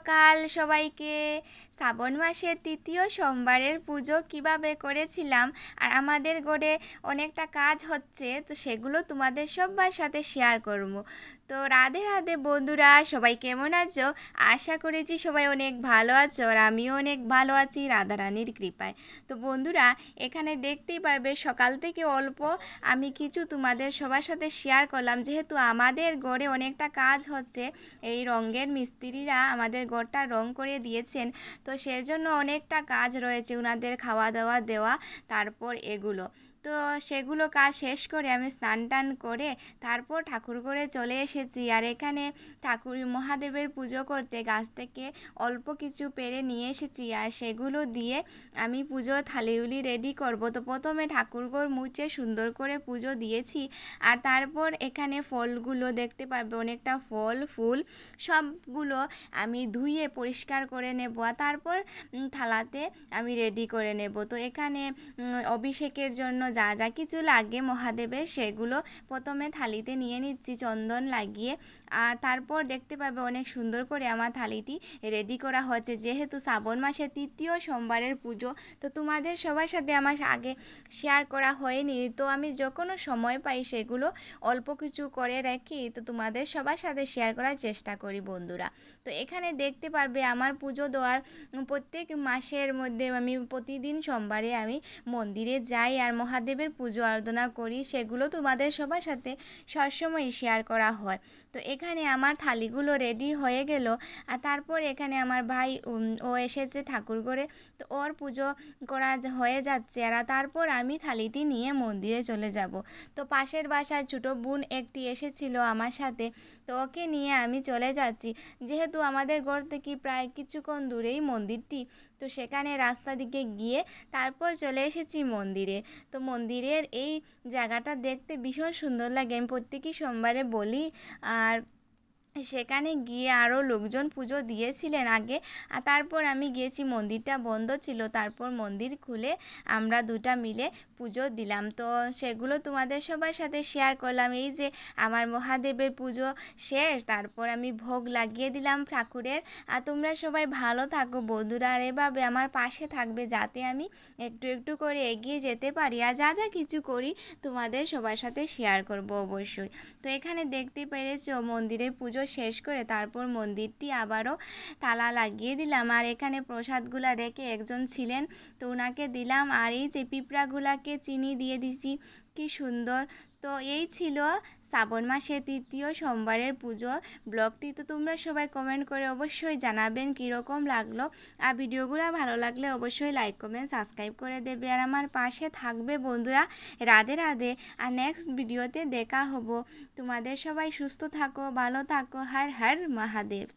সকাল সবাইকে। শ্রাবণ মাসের তৃতীয় সোমবারের পুজো কিভাবে করেছিলাম আর আমাদের ঘরে অনেকটা কাজ হচ্ছে, তো সেগুলো তোমাদের সবার সাথে শেয়ার করব। তো রাধে রাধে বন্ধুরা, সবাই কেমন আছো? আশা করেছি সবাই অনেক ভালো আছো আর আমিও অনেক ভালো আছি রাধারানীর কৃপায়। তো বন্ধুরা, এখানে দেখতেই পারবে সকাল থেকে অল্প আমি কিছু তোমাদের সবার সাথে শেয়ার করলাম, যেহেতু আমাদের ঘরে অনেকটা কাজ হচ্ছে। এই রঙের মিস্ত্রিরা আমাদের ঘরটা রং করে দিয়েছেন, তো সেজন্য অনেকটা কাজ রয়েছে, ওনাদের খাওয়া দাওয়া দেওয়া, তারপর এগুলো। তো সেগুলো কাজ শেষ করে আমি স্নান টান করে তারপর ঠাকুর ঘরে চলে এসেছি। আর এখানে ঠাকুর মহাদেবের পুজো করতে গাছ থেকে অল্প কিছু পেরে নিয়ে এসেছি, আর সেগুলো দিয়ে আমি পুজোর থালিগুলি রেডি করব। তো প্রথমে ঠাকুরঘর মুছে সুন্দর করে পুজো দিয়েছি, আর তারপর এখানে ফলগুলো দেখতে পারবে, অনেকটা ফল ফুল সবগুলো আমি ধুয়ে পরিষ্কার করে নেব, আর তারপর থালাতে আমি রেডি করে নেব। তো এখানে অভিষেকের জন্য যা যা কিছু লাগে মহাদেবের, সেগুলো প্রথমে থালিতে নিয়ে নিচ্ছি চন্দন লাগিয়ে। আর তারপর দেখতে পাবে অনেক সুন্দর করে আমার থালিটি রেডি করা হচ্ছে, যেহেতু শ্রাবণ মাসের তৃতীয় সোমবারের পুজো। তো তোমাদের সবার সাথে আমার আগে শেয়ার করা হয়নি, তো আমি যখনও সময় পাই সেগুলো অল্প কিছু করে রাখি, তো তোমাদের সবার সাথে শেয়ার করার চেষ্টা করি বন্ধুরা। তো এখানে দেখতে পারবে আমার পুজো দেওয়ার প্রত্যেক মাসের মধ্যে আমি প্রতিদিন সোমবারে আমি মন্দিরে যাই আর মহাদেবের পুজো আরাধনা করি, সেগুলো তোমাদের সবার সাথে সবসময় শেয়ার করা হয়। তো এখানে আমার থালিগুলো রেডি হয়ে গেল, আর তারপর এখানে আমার ভাই ও এসেছে ঠাকুর ঘরে, তো ওর পুজো করা হয়ে যাচ্ছে, আর তারপর আমি থালিটি নিয়ে মন্দিরে চলে যাব। তো পাশের বাসার ছোটো বোন একটি এসেছিল আমার সাথে, তো ওকে নিয়ে আমি চলে যাচ্ছি, যেহেতু আমাদের ঘর থেকে প্রায় কিছুক্ষণ দূরেই মন্দিরটি। তো সেখানে রাস্তা দিকে গিয়ে তারপর চলে এসেছি মন্দিরে। তো মন্দিরের এই জায়গাটা দেখতে ভীষণ সুন্দর লাগে, আমি প্রত্যেকই সোমবারে বলি। আর সেখানে গিয়ে আরও লোকজন পুজো দিয়েছিলেন আগে, আর তারপর আমি গিয়েছি, মন্দিরটা বন্ধ ছিল, তারপর মন্দির খুলে আমরা দুটা মিলে পুজো দিলাম। তো সেগুলো তোমাদের সবার সাথে শেয়ার করলাম। এই যে আমার মহাদেবের পুজো শেষ, তারপর আমি ভোগ লাগিয়ে দিলাম ঠাকুরের। আর তোমরা সবাই ভালো থাকো বন্ধুরা, আর এভাবে আমার পাশে থাকবে, যাতে আমি একটু একটু করে এগিয়ে যেতে পারি, আর যা যা কিছু করি তোমাদের সবার সাথে শেয়ার করব অবশ্যই। তো এখানে দেখতে পেরেছো মন্দিরের পুজো শেষ করে তারপর মন্দিরটি আবারও তালা লাগিয়ে দিলাম, আর এখানে প্রসাদগুলা রেখে একজন ছিলেন, তো ওনাকে দিলাম। আর এই যে পিঁপড়াগুলাকে চিনি দিয়ে দিছি, কি সুন্দর। তো এই ছিল শ্রাবণ মাসের তৃতীয় সোমবারের পুজো ব্লগটি। তো তোমরা সবাই কমেন্ট করে অবশ্যই জানাবেন কীরকম লাগলো, আর ভিডিওগুলো ভালো লাগলে অবশ্যই লাইক কমেন্ট সাবস্ক্রাইব করে দেবে, আর আমার পাশে থাকবে বন্ধুরা। রাধে রাধে, আর নেক্সট ভিডিওতে দেখা হবো। তোমাদের সবাই সুস্থ থাকো, ভালো থাকো, হর হর মহাদেব।